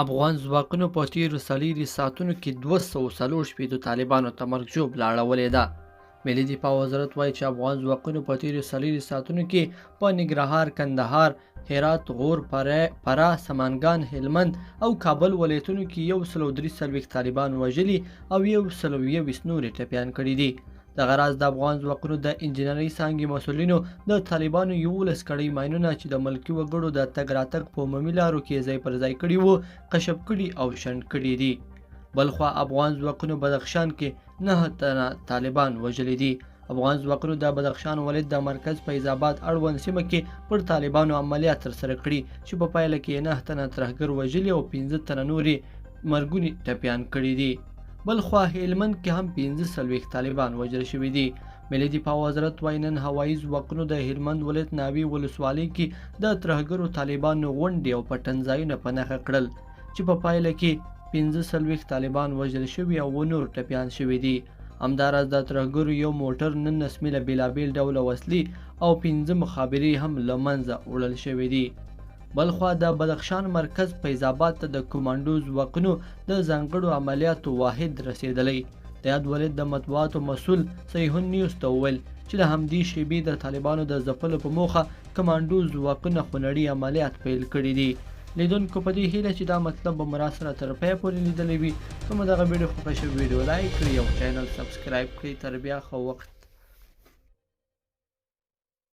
افغان ځواکونو په تېرو څلېرو ساعتونو کې 240 طالبانو ته مرګ ژوبله اړولې ده. ملي دفاع وزارت وایي چې افغان ځواکونو په تېرو څلېرو ساعتونو کې په ننګرهار، کندهار، هرات، غور، فراه، سمنګان، هلمند او کابل ولایتونو کې 143 طالبان وژلي او 120 نور ټپیان کړي دي. دغه راز د افغان ځواکونو د انجنیري څانګې مسؤلینو د طالبانو 11 کړۍ ماینونه چې د ملکي وګړو د تګ راتګ په عمومي لارو کې ځای پر ځای کړي وو کشف کړي او شنډ کړي دي. بلخوا افغان ځواکونو بدخشان کې 9 تنه طالبان وژلي دي. افغان ځواکونو د بدخشان ولایت د مرکز فیض آباد اړوند سیمه کې پر طالبانو عملیات ترسره کړي چې په پایله کې 9 تنه ترهګر وژلي او 15 تنه نورې مرګوني ټپیان کړي دي. بلخوا هلمند کې هم 45 طالبان وژل شوي دي. ملي دفاع وزارت وایي نن هوایی ځواکونو د هلمند ولایت ناوې ولسوالۍ کې د ترهګرو طالبانو غونډې او پټنځایونه په نښه کړل چې په پایله کې 45 طالبان وژل شوي او نور ټپیان شوي دي. همداراز د ترهګرو یو موټر 19 میله بېلابېل ډوله وسلې او 15 مخابرې هم له منځه وړل شوي دي. بلخوا د بدخشان مرکز فیض آباد ته د کمانډو ځواکونو د ځانګړو عملیاتو واحد رسېدلی. د یاد ولایت د مطبوعاتو مسؤل صحیحون نیوز ته وویل چې د همدې شیبې د طالبانو د ځپلو په موخه کمانډو ځواکونه خونړي عملیات پیل کړي دي. لیدونکو په دې هیله چې دا مطلب به مو راسره تر پایه پورې لیدلی وي، که مو دغه ویډیو خوښه شوې ویډیو لایک کړئ او چینل سبسکرایب کړئ. تر بیا ښه وخت.